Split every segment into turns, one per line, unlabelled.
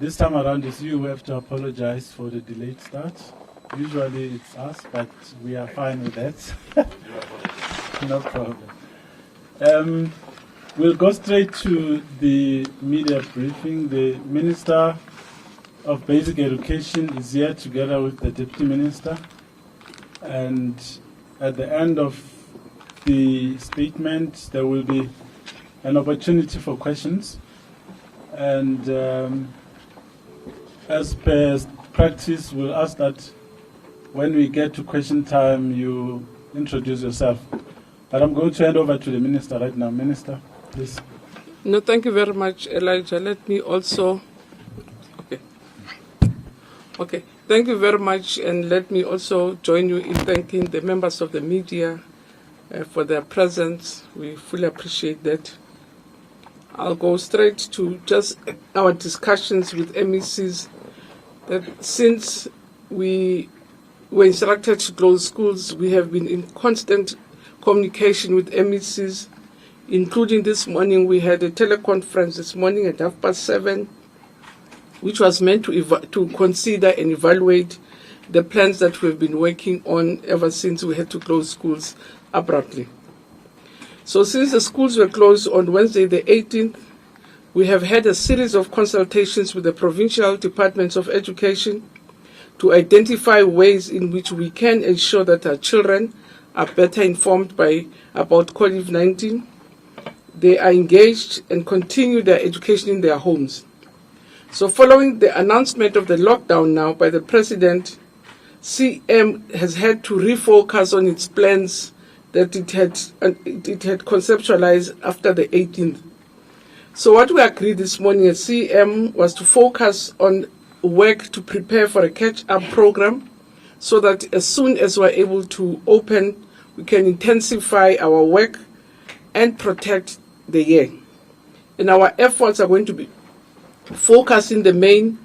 This time around, it's you who have to apologize for the delayed start. Usually it's us, but we are fine with that. No problem. We'll go straight to the media briefing. The Minister of Basic Education is here together with the Deputy Minister. And at the end of the statement, there will be an opportunity for questions. And as per practice, we'll ask that when we get to question time, you introduce yourself. But I'm going to hand over to the Minister right now. Minister, please.
No, thank you very much, Elijah. Let me also... Okay, thank you very much, and let me also join you in thanking the members of the media for their presence. We fully appreciate that. I'll go straight to just our discussions with MECs, that since we were instructed to close schools, we have been in constant communication with MECs, including this morning. We had a teleconference this morning at 7:30, which was meant to consider and evaluate the plans that we've been working on ever since we had to close schools abruptly. So since the schools were closed on Wednesday the 18th, we have had a series of consultations with the provincial departments of education to identify ways in which we can ensure that our children are better informed about COVID-19. They are engaged and continue their education in their homes. So following the announcement of the lockdown now by the President, CM has had to refocus on its plans that it had conceptualized after the 18th. So what we agreed this morning at CM was to focus on work to prepare for a catch-up program so that as soon as we're able to open, we can intensify our work and protect the year. And our efforts are going to be focused in the main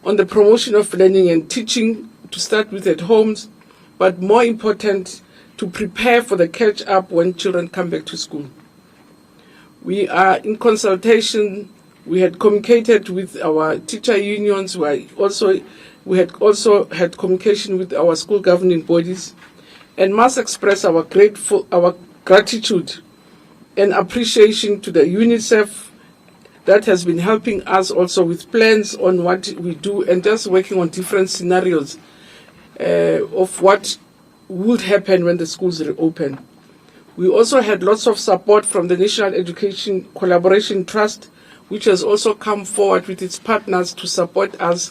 on the promotion of learning and teaching to start with at homes, but more important, to prepare for the catch-up when children come back to school. We are in consultation. We had communicated with our teacher unions. We had also had communication with our school governing bodies, and must express our gratitude and appreciation to the UNICEF that has been helping us also with plans on what we do and just working on different scenarios of what would happen when the schools reopen. We also had lots of support from the National Education Collaboration Trust, which has also come forward with its partners to support us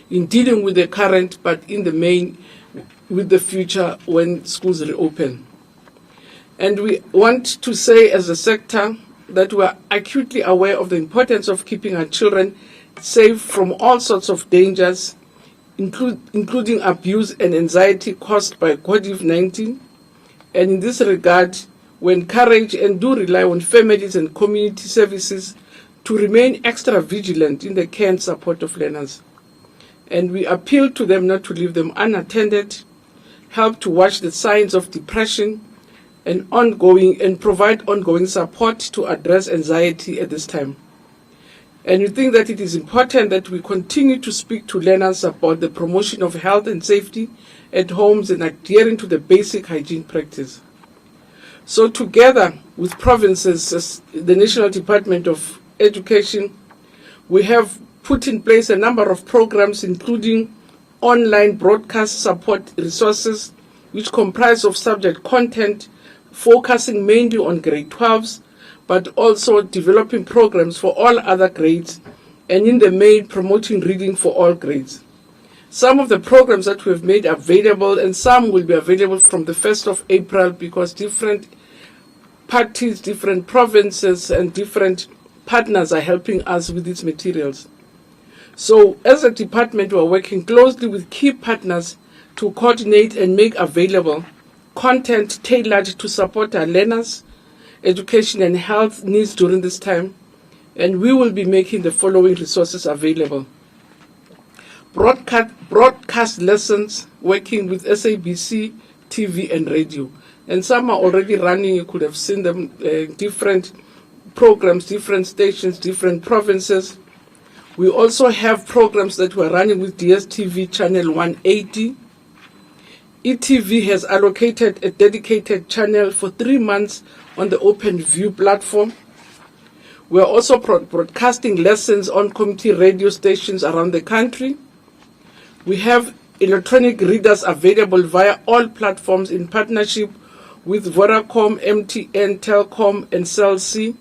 in dealing with the current, but in the main with the future when schools reopen. And we want to say as a sector that we are acutely aware of the importance of keeping our children safe from all sorts of dangers, including abuse and anxiety caused by COVID-19. And in this regard, we encourage and do rely on families and community services to remain extra vigilant in the care and support of learners. And we appeal to them not to leave them unattended, help to watch the signs of depression, and provide ongoing support to address anxiety at this time. And we think that it is important that we continue to speak to learners about the promotion of health and safety at homes and adhering to the basic hygiene practice. So together with provinces, the National Department of Education, we have put in place a number of programs, including online broadcast support resources, which comprise of subject content, focusing mainly on grade 12s, but also developing programs for all other grades, and in the main promoting reading for all grades. Some of the programs that we have made available, and some will be available from the 1st of April, because different parties, different provinces, and different partners are helping us with these materials. So as a department, we are working closely with key partners to coordinate and make available content tailored to support our learners' education and health needs during this time, and we will be making the following resources available. Broadcast lessons working with SABC, TV and radio, and some are already running. You could have seen them, different programs, different stations, different provinces. We also have programs that we're running with DSTV channel 180. ETV has allocated a dedicated channel for 3 months on the OpenView platform. We're also broadcasting lessons on community radio stations around the country. We have electronic readers available via all platforms in partnership with Vodacom, MTN, Telkom, and Cell C.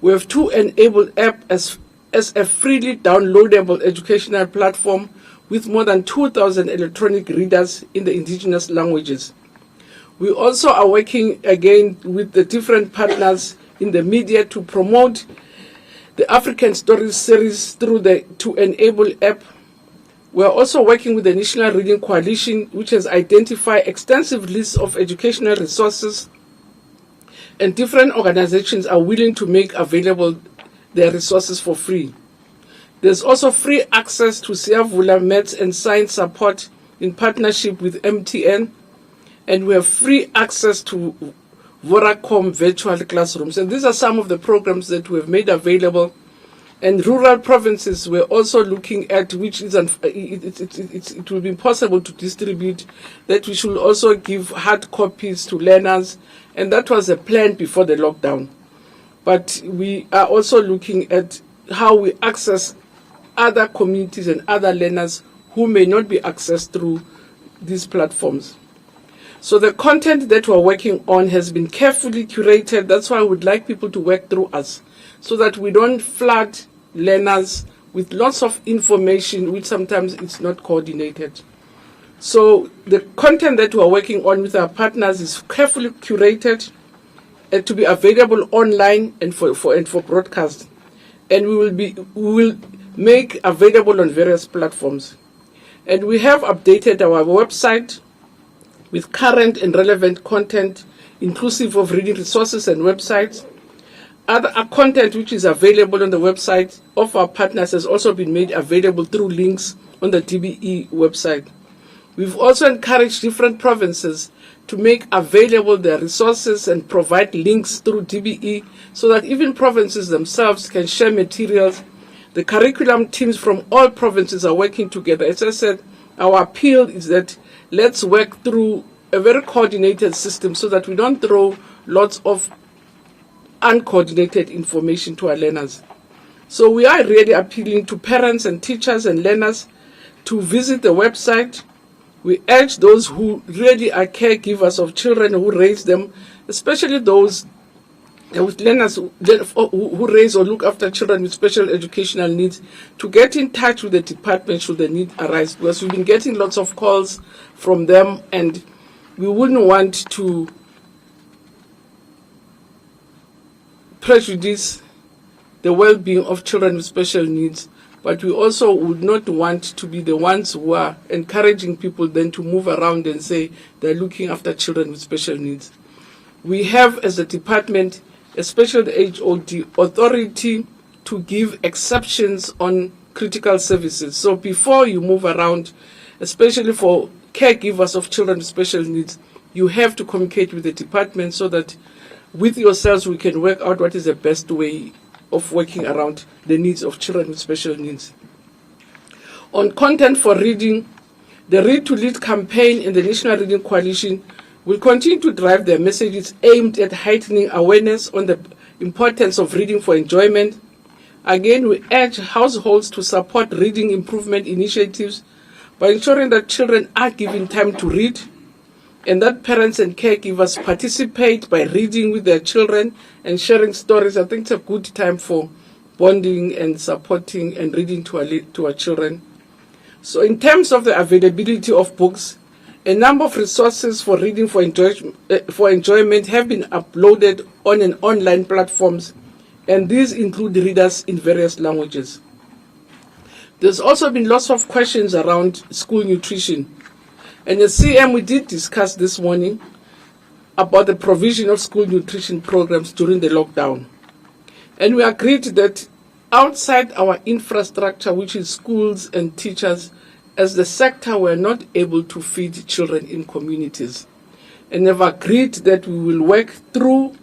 We have 2 enabled app as a freely downloadable educational platform with more than 2,000 electronic readers in the indigenous languages. We also are working again with the different partners in the media to promote the African Stories series through the To Enable app. We are also working with the National Reading Coalition, which has identified extensive lists of educational resources, and different organizations are willing to make available their resources for free. There's also free access to Siyavula Maths and Science support in partnership with MTN, and we have free access to Vodacom virtual classrooms. And these are some of the programs that we have made available. And rural provinces we're also looking at, which is it will be impossible to distribute, that we should also give hard copies to learners, and that was a plan before the lockdown. But we are also looking at how we access other communities and other learners who may not be accessed through these platforms. So the content that we're working on has been carefully curated. That's why I would like people to work through us, so that we don't flood learners with lots of information which sometimes it's not coordinated. So the content that we're working on with our partners is carefully curated to be available online and for broadcast. And we will make available on various platforms. And we have updated our website with current and relevant content, inclusive of reading resources and websites. Other content which is available on the website of our partners has also been made available through links on the DBE website. We've also encouraged different provinces to make available their resources and provide links through DBE, so that even provinces themselves can share materials. The curriculum teams from all provinces are working together. As I said, our appeal is that let's work through a very coordinated system so that we don't throw lots of uncoordinated information to our learners. So we are really appealing to parents and teachers and learners to visit the website. We urge those who really are caregivers of children who raise them, especially those with learners who raise or look after children with special educational needs, to get in touch with the department should the need arise, because we've been getting lots of calls from them, and we wouldn't want to prejudice the well-being of children with special needs, but we also would not want to be the ones who are encouraging people then to move around and say they're looking after children with special needs. We have, as a department, especially the HOD authority, to give exceptions on critical services. So before you move around, especially for caregivers of children with special needs, you have to communicate with the department so that with yourselves we can work out what is the best way of working around the needs of children with special needs. On content for reading, the Read to Lead campaign in the National Reading Coalition will continue to drive their messages aimed at heightening awareness on the importance of reading for enjoyment. Again, we urge households to support reading improvement initiatives by ensuring that children are given time to read, and that parents and caregivers participate by reading with their children and sharing stories. I think it's a good time for bonding and supporting and reading to our children. So in terms of the availability of books, a number of resources for reading for enjoyment have been uploaded on an online platforms, and these include readers in various languages. There's also been lots of questions around school nutrition. And as CM, we did discuss this morning about the provision of school nutrition programs during the lockdown. And we agreed that outside our infrastructure, which is schools and teachers, as the sector, we're not able to feed children in communities. And have agreed that we will work through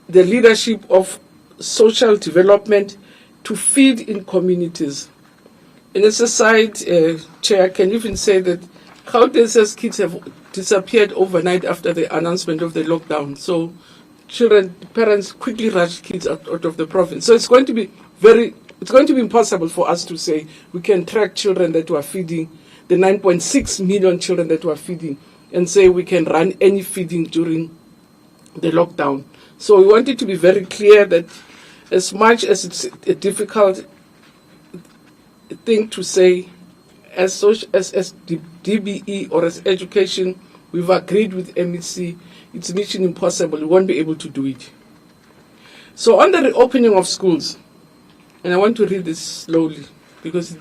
the leadership of social development to feed in communities. And as a side, Chair, I can even say that countless kids have disappeared overnight after the announcement of the lockdown. So parents quickly rushed kids out of the province. So it's going to be impossible for us to say we can track children that were feeding, the 9.6 million children that were feeding, and say we can run any feeding during the lockdown. So we want it to be very clear that as much as it's a difficult thing to say, as DBE or as education, we've agreed with MEC, it's mission impossible. We won't be able to do it. So on the reopening of schools, and I want to read this slowly because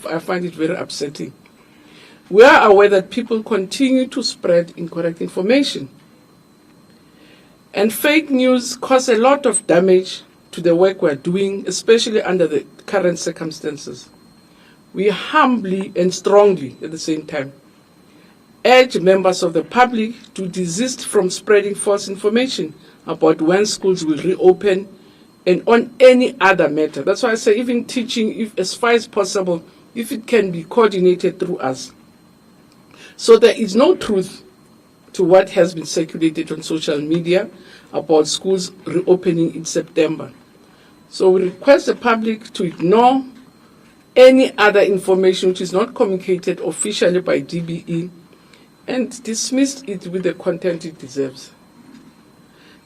I find it very upsetting. We are aware that people continue to spread incorrect information, and fake news cause a lot of damage to the work we're doing, especially under the current circumstances. We humbly and strongly, at the same time, urge members of the public to desist from spreading false information about when schools will reopen and on any other matter. That's why I say even teaching, if as far as possible, if it can be coordinated through us. So there is no truth to what has been circulated on social media about schools reopening in September. So we request the public to ignore any other information which is not communicated officially by DBE and dismiss it with the content it deserves.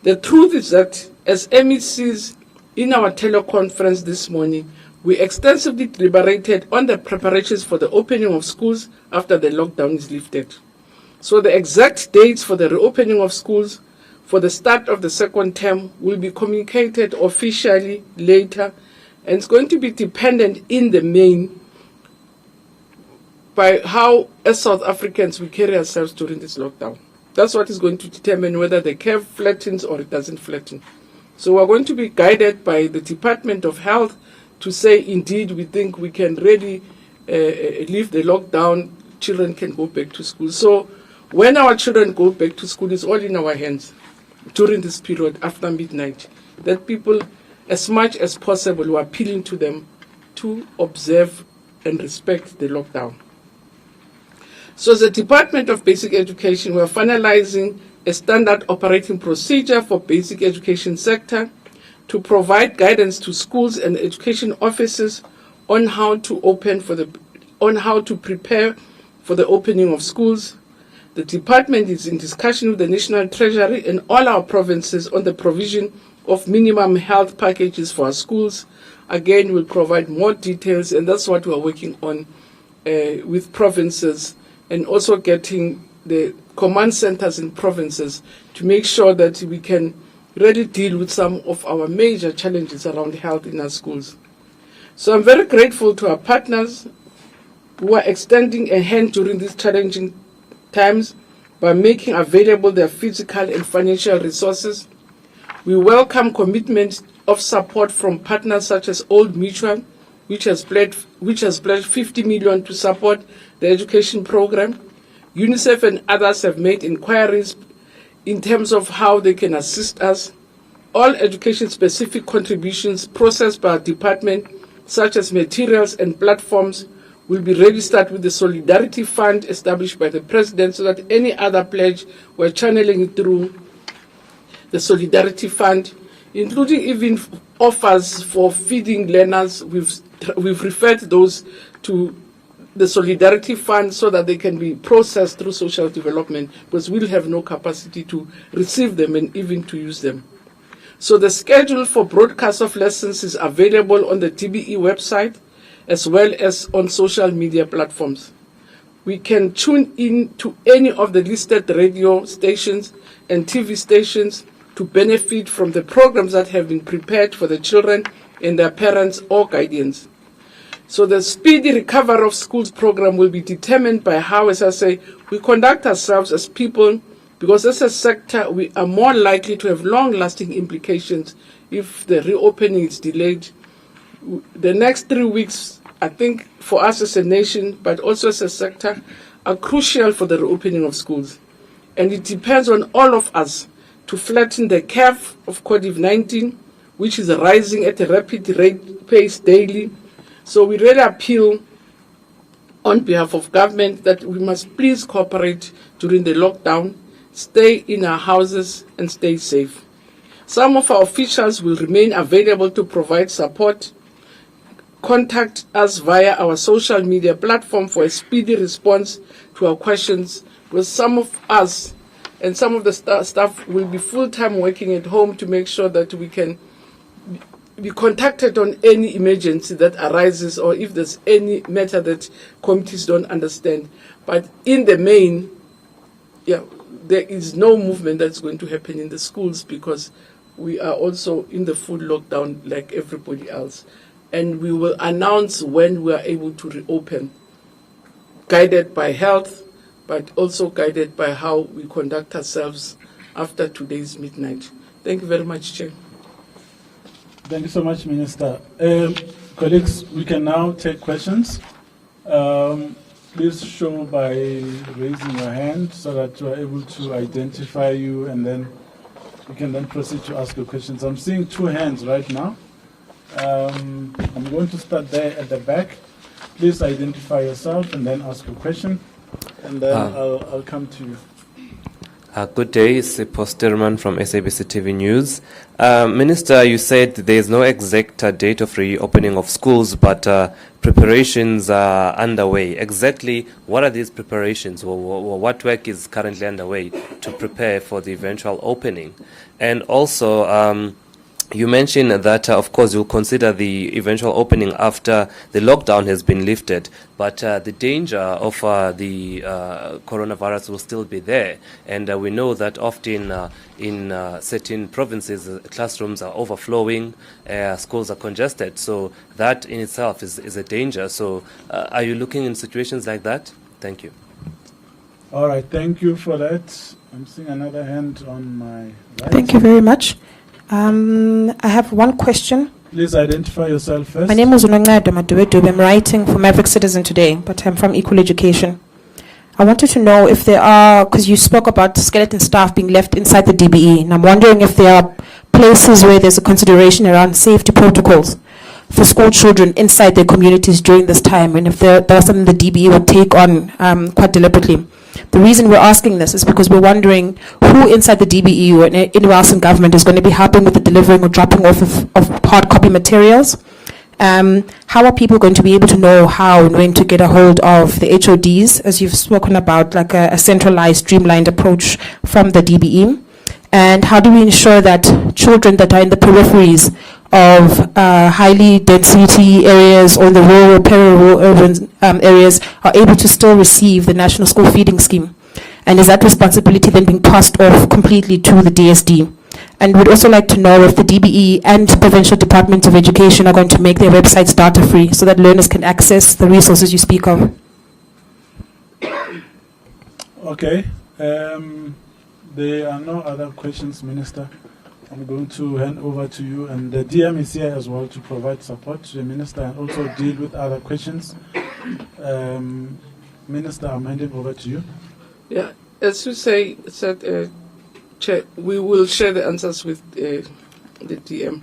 The truth is that, as MECs in our teleconference this morning, we extensively deliberated on the preparations for the opening of schools after the lockdown is lifted. So the exact dates for the reopening of schools for the start of the second term will be communicated officially later, and it's going to be dependent in the main by how, as South Africans, we carry ourselves during this lockdown. That's what is going to determine whether the curve flattens or it doesn't flatten. So we're going to be guided by the Department of Health to say, indeed, we think we can really lift the lockdown, children can go back to school. So when our children go back to school, it's all in our hands during this period after midnight, that people, as much as possible, we're appealing to them to observe and respect the lockdown. So as a Department of Basic Education, we're finalizing a standard operating procedure for basic education sector to provide guidance to schools and education offices on how to prepare for the opening of schools. The department is in discussion with the National Treasury and all our provinces on the provision of minimum health packages for our schools. Again, we'll provide more details, and that's what we're working on with provinces, and also getting the command centers in provinces to make sure that we can really deal with some of our major challenges around health in our schools. So I'm very grateful to our partners who are extending a hand during these challenging times by making available their physical and financial resources. We welcome commitment of support from partners such as Old Mutual, which has pledged 50 million to support the education program. UNICEF and others have made inquiries in terms of how they can assist us. All education-specific contributions processed by our department, such as materials and platforms, will be registered with the Solidarity Fund established by the President, so that any other pledge we're channeling it through the Solidarity Fund, including even offers for feeding learners. We've referred those to the Solidarity Fund so that they can be processed through social development, because we'll have no capacity to receive them and even to use them. So the schedule for broadcast of lessons is available on the DBE website as well as on social media platforms. We can tune in to any of the listed radio stations and TV stations to benefit from the programs that have been prepared for the children and their parents or guardians. So the speedy recovery of schools program will be determined by how, as I say, we conduct ourselves as people, because as a sector, we are more likely to have long-lasting implications if the reopening is delayed. The next 3 weeks, I think, for us as a nation, but also as a sector, are crucial for the reopening of schools. And it depends on all of us to flatten the curve of COVID-19, which is rising at a rapid rate pace daily. So we really appeal on behalf of government that we must please cooperate during the lockdown, stay in our houses and stay safe. Some of our officials will remain available to provide support. Contact us via our social media platform for a speedy response to our questions, because some of us and some of the staff will be full-time working at home to make sure that we can be contacted on any emergency that arises, or if there's any matter that committees don't understand. But in the main, there is no movement that's going to happen in the schools, because we are also in the full lockdown like everybody else. And we will announce when we are able to reopen, guided by health, but also guided by how we conduct ourselves after today's midnight. Thank you very much, Chair.
Thank you so much, Minister. Colleagues, we can now take questions. Please show by raising your hand so that we are able to identify you, and then you can then proceed to ask your questions. I'm seeing 2 hands right now. I'm going to start there at the back. Please identify yourself and then ask your question, and then I'll come to you.
Good day, it's Sipho Stirman from SABC TV News. Minister, you said there is no exact date of reopening of schools, but preparations are underway. Exactly what are these preparations? What work is currently underway to prepare for the eventual opening? And also, you mentioned that, of course, you'll consider the eventual opening after the lockdown has been lifted, but the danger of the coronavirus will still be there. And we know that often in certain provinces, classrooms are overflowing, schools are congested. So that in itself is a danger. So are you looking in situations like that? Thank you.
All right, thank you for that. I'm seeing another hand on my right.
Thank you very much. I have one question.
Please identify yourself first.
My name is Unongado Maduwedu. I'm writing for Maverick Citizen today, but I'm from Equal Education. I wanted to know if there are, because you spoke about skeleton staff being left inside the DBE, and I'm wondering if there are places where there's a consideration around safety protocols for school children inside their communities during this time, and if there are something the DBE would take on quite deliberately. The reason we're asking this is because we're wondering who inside the DBE or anywhere else in government is going to be helping with the delivering or dropping off of hard copy materials. How are people going to be able to know how and when to get a hold of the HODs, as you've spoken about, like a centralized, streamlined approach from the DBE? And how do we ensure that children that are in the peripheries of highly density areas or the rural, peri-rural urban areas are able to still receive the National School Feeding Scheme? And is that responsibility then being passed off completely to the DSD? And we'd also like to know if the DBE and provincial departments of education are going to make their websites data free so that learners can access the resources you speak of.
Okay. There are no other questions, Minister. I'm going to hand over to you, and the DM is here as well to provide support to the Minister and also deal with other questions. Minister, I'm handing over to you.
Yeah, as you said, Chair, we will share the answers with the DM.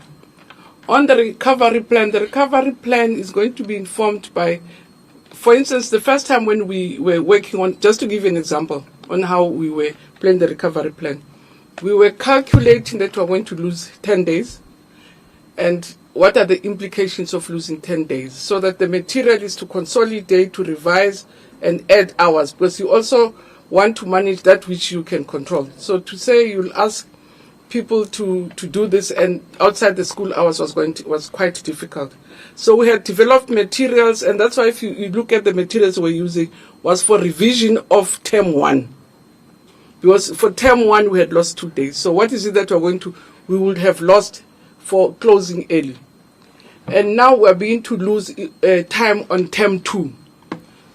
On the recovery plan is going to be informed by, for instance, the first time when we were working on, just to give you an example on how we were planning the recovery plan, we were calculating that we are going to lose 10 days, and what are the implications of losing 10 days, so that the material is to consolidate, to revise, and add hours, because you also want to manage that which you can control. So to say you'll ask people to do this and outside the school hours was quite difficult. So we had developed materials, and that's why if you look at the materials we're using, was for revision of term 1. Because for term 1 we had lost 2 days. So what is it that we would have lost for closing early? And now we're beginning to lose time on term 2.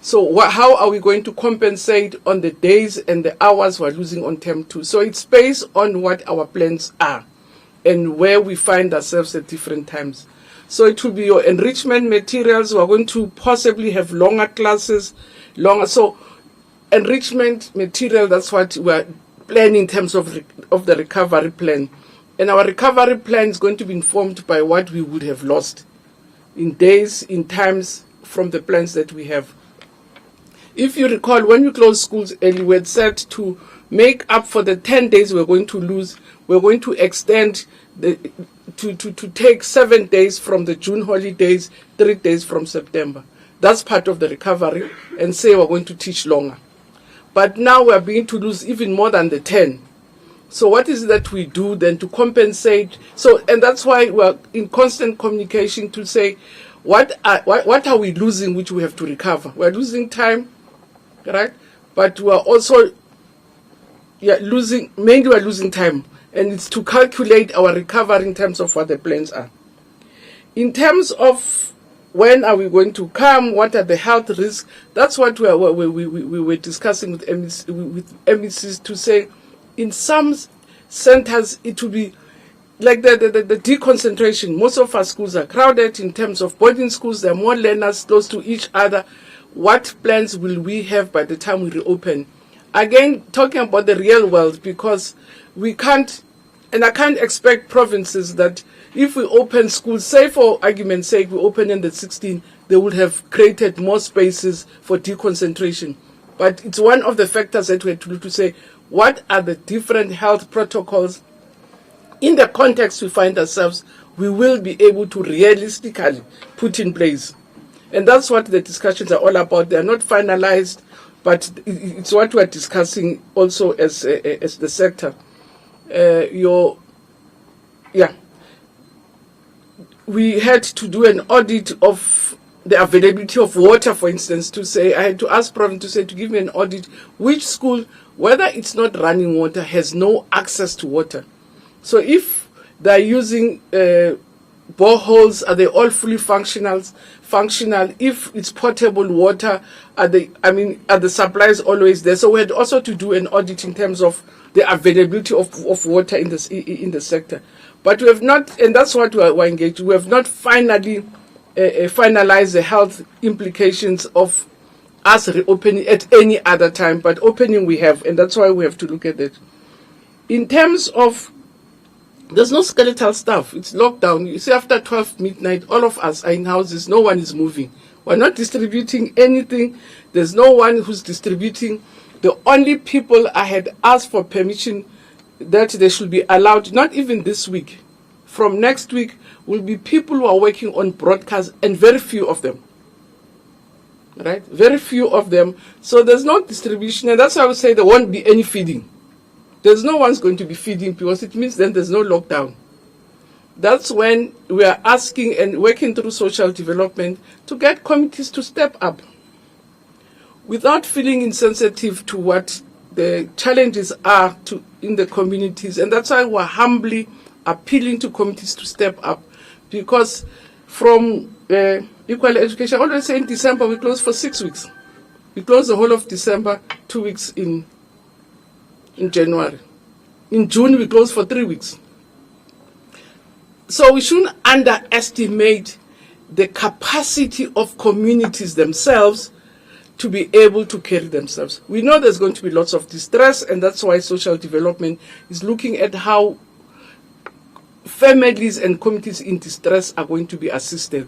So how are we going to compensate on the days and the hours we're losing on term 2? So it's based on what our plans are and where we find ourselves at different times. So it will be your enrichment materials. We're going to possibly have longer classes, So enrichment material, that's what we're planning in terms of the recovery plan. And our recovery plan is going to be informed by what we would have lost in days, in times from the plans that we have. If you recall, when we closed schools early, we had said to make up for the 10 days we're going to lose, we're going to extend to take 7 days from the June holidays, 3 days from September. That's part of the recovery, and say we're going to teach longer. But now we're beginning to lose even more than the 10. So what is it that we do then to compensate? And that's why we're in constant communication to say, what are we losing which we have to recover? We're losing time, right? But we're also mainly we're losing time. And it's to calculate our recovery in terms of what the plans are. In terms of when are we going to come, what are the health risks, that's what we were discussing with MECs to say, in some centers, it will be like the deconcentration. Most of our schools are crowded. In terms of boarding schools, there are more learners close to each other. What plans will we have by the time we reopen? Again, talking about the real world, because we can't, and I can't expect provinces that if we open schools, say for argument's sake, we open in the 16th, they would have created more spaces for deconcentration. But it's one of the factors that we have to look to say, what are the different health protocols in the context we find ourselves, we will be able to realistically put in place. And that's what the discussions are all about. They are not finalized, but it's what we are discussing also as the sector. We had to do an audit of the availability of water, for instance, to say, I had to ask Province to say, to give me an audit, which school, whether it's not running water, has no access to water. So if they're using boreholes, are they all fully functional? If it's potable water, are the supplies always there? So we had also to do an audit in terms of the availability of water in the sector. But we have not, and that's what we're engaged. We have not finally finalized the health implications of us reopening at any other time, but opening we have, and that's why we have to look at it. In terms of, there's no skeletal staff. It's lockdown. You see, after 12 midnight, all of us are in houses. No one is moving. We're not distributing anything. There's no one who's distributing. The only people I had asked for permission that they should be allowed, not even this week, from next week, will be people who are working on broadcast, and very few of them. Right? Very few of them. So there's no distribution, and that's why I would say there won't be any feeding. There's no one's going to be feeding, because it means then there's no lockdown. That's when we are asking and working through social development to get committees to step up without feeling insensitive to what the challenges are in the communities. And that's why we're humbly appealing to committees to step up, because from equal education, I always say in December we close for 6 weeks. We close the whole of December, 2 weeks in January. In June, we close for 3 weeks. So we shouldn't underestimate the capacity of communities themselves to be able to carry themselves. We know there's going to be lots of distress, and that's why social development is looking at how families and communities in distress are going to be assisted.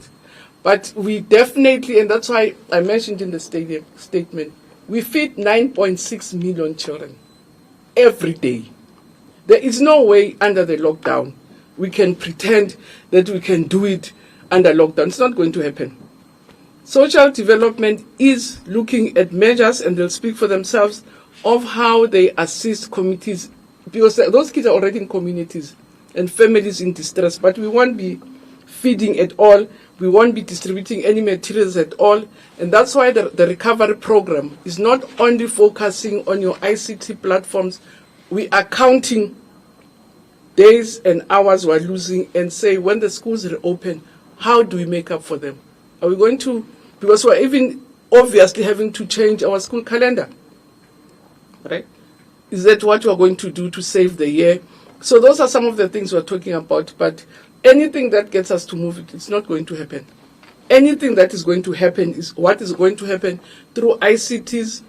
But we definitely, and that's why I mentioned in the statement, we feed 9.6 million children every day. There is no way under the lockdown we can pretend that we can do it under lockdown. It's not going to happen. Social development is looking at measures, and they'll speak for themselves, of how they assist communities, because those kids are already in communities and families in distress, but we won't be feeding at all. We won't be distributing any materials at all. And that's why the recovery program is not only focusing on your ICT platforms. We are counting days and hours we're losing, and say, when the schools reopen, how do we make up for them? Are we going to, because we're even obviously having to change our school calendar, right? Is that what we're going to do to save the year? So those are some of the things we're talking about, but anything that gets us to move it, it's not going to happen. Anything that is going to happen is what is going to happen through ICTs.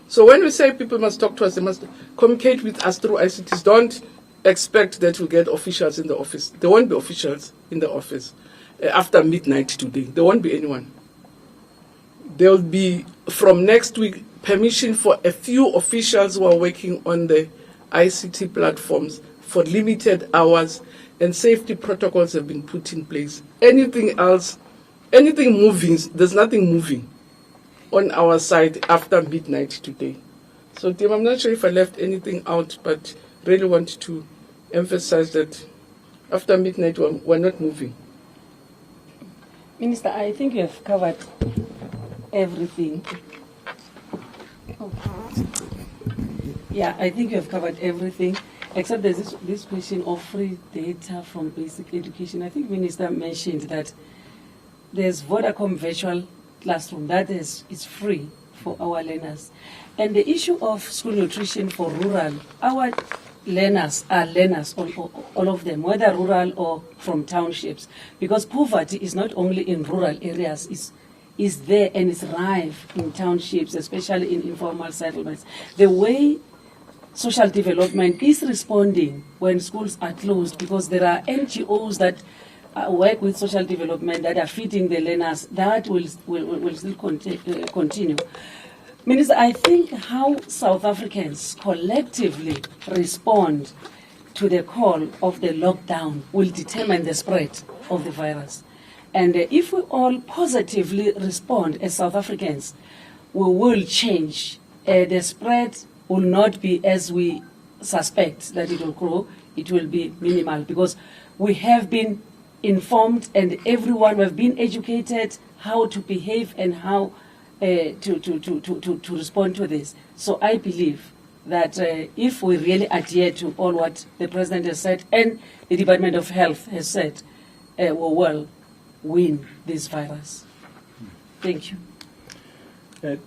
So when we say people must talk to us, they must communicate with us through ICTs. Don't expect that we'll get officials in the office. There won't be officials in the office after midnight today. There won't be anyone. There will be, from next week, permission for a few officials who are working on the ICT platforms for limited hours, and safety protocols have been put in place. Anything else, anything moving, there's nothing moving on our side after midnight today. So, Tim, I'm not sure if I left anything out, but really want to emphasize that after midnight we're not moving.
Minister, I think you have covered everything. Yeah, I think you have covered everything, except there's this question of free data from basic education. I think Minister mentioned that there's Vodacom virtual classroom that is free for our learners. And the issue of school nutrition for rural, our learners are learners, all of them, whether rural or from townships, because poverty is not only in rural areas, is there and it's rife in townships, especially in informal settlements. The way social development is responding when schools are closed, because there are NGOs that work with social development that are feeding the learners, that will still continue. Minister, I think how South Africans collectively respond to the call of the lockdown will determine the spread of the virus. And if we all positively respond as South Africans, we will change. The spread will not be as we suspect that it will grow. It will be minimal, because we have been informed and everyone have been educated how to behave and how to respond to this. So I believe that if we really adhere to all what the President has said and the Department of Health has said, we will win this virus. Thank you.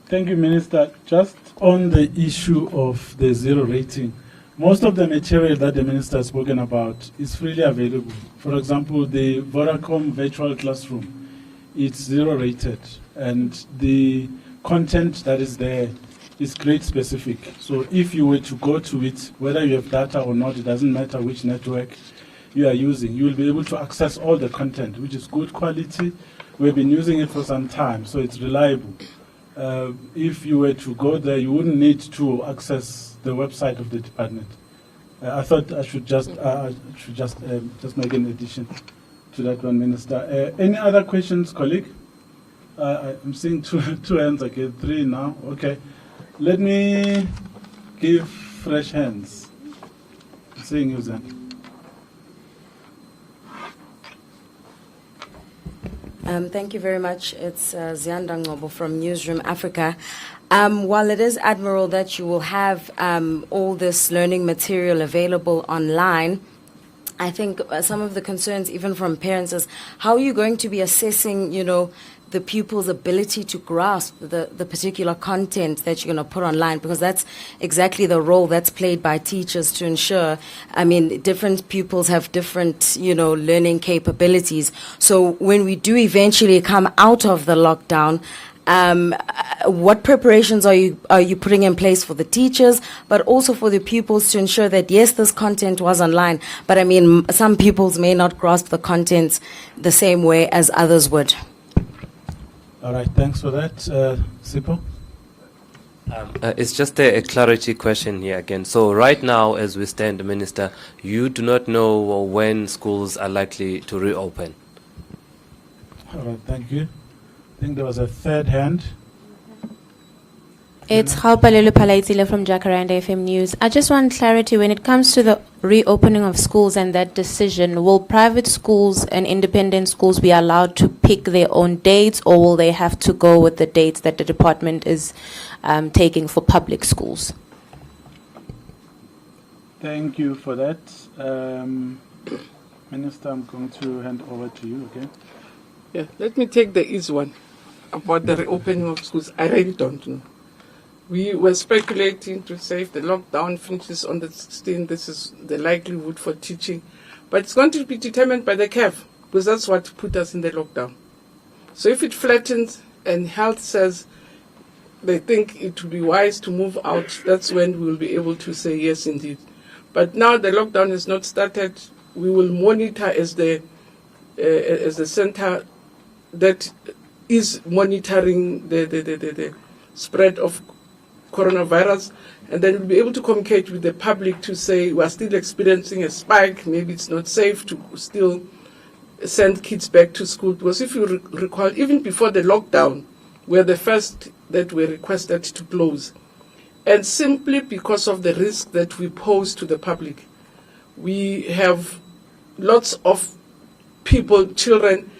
Thank you, Minister. Just on the issue of the zero rating, most of the material that the Minister has spoken about is freely available. For example, the Vodacom virtual classroom, it's zero rated, and the content that is there is grade specific. So if you were to go to it, whether you have data or not, it doesn't matter which network you are using, you will be able to access all the content, which is good quality. We've been using it for some time, so it's reliable. If you were to go there, you wouldn't need to access the website of the department. I thought I should just make an addition to that one, Minister. Any other questions, colleague? I'm seeing two hands again, three now. Okay, let me give fresh hands. I'm seeing you, Zen.
Thank you very much. It's Zianda Ngobo from Newsroom Africa. While it is admirable that you will have all this learning material available online, I think some of the concerns, even from parents, is how are you going to be assessing, the pupil's ability to grasp the particular content that you're going to put online, because that's exactly the role that's played by teachers to ensure, different pupils have different, learning capabilities. So when we do eventually come out of the lockdown, what preparations are you putting in place for the teachers, but also for the pupils to ensure that, yes, this content was online, but some pupils may not grasp the content the same way as others would.
All right, thanks for that. Sipho?
It's just a clarity question here again. So right now, as we stand, Minister, you do not know when schools are likely to reopen.
All right, thank you. I think there was a third hand.
It's Halpalelu Palaitile from Jacaranda FM News. I just want clarity when it comes to the reopening of schools and that decision. Will private schools and independent schools be allowed to pick their own dates, or will they have to go with the dates that the department is taking for public schools?
Thank you for that. Minister, I'm going to hand over to you, okay?
Yeah, let me take the easy one about the reopening of schools. I really don't know. We were speculating to say if the lockdown finishes on the 16th, this is the likelihood for teaching. But it's going to be determined by the curve, because that's what put us in the lockdown. So if it flattens and health says they think it would be wise to move out, that's when we'll be able to say yes, indeed. But now the lockdown has not started. We will monitor as the center that is monitoring the spread of coronavirus, and then we'll be able to communicate with the public to say we are still experiencing a spike, maybe it's not safe to still send kids back to school. Because if you recall, even before the lockdown, we're the first that were requested to close. And simply because of the risk that we pose to the public, we have lots of people, children,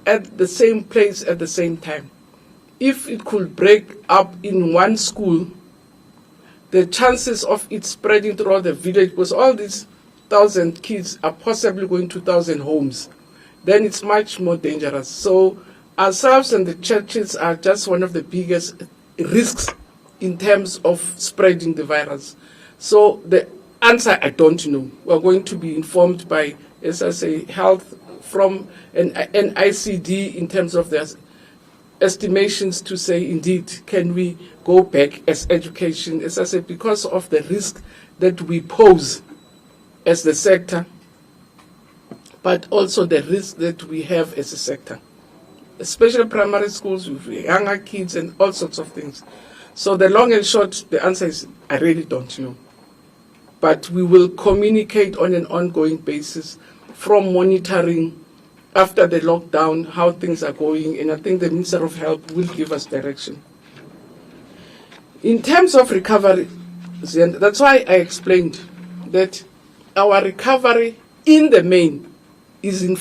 at the same place at the same time. If it could break up in one school, the chances of it spreading throughout the village, because all these 1,000 kids are possibly going to 1,000 homes, then it's much more dangerous. So ourselves and the churches are just one of the biggest risks in terms of spreading the virus. So the answer, I don't know. We're going to be informed by, as I say, health from an ICD in terms of their estimations to say, indeed, can we go back as education, as I said, because of the risk that we pose as the sector, but also the risk that we have as a sector, especially primary schools with younger kids and all sorts of things. So the long and short, the answer is, I really don't know. But we will communicate on an ongoing basis from monitoring after the lockdown, how things are going, and I think the Minister of Health will give us direction. In terms of recovery, that's why I explained that our recovery in the main is in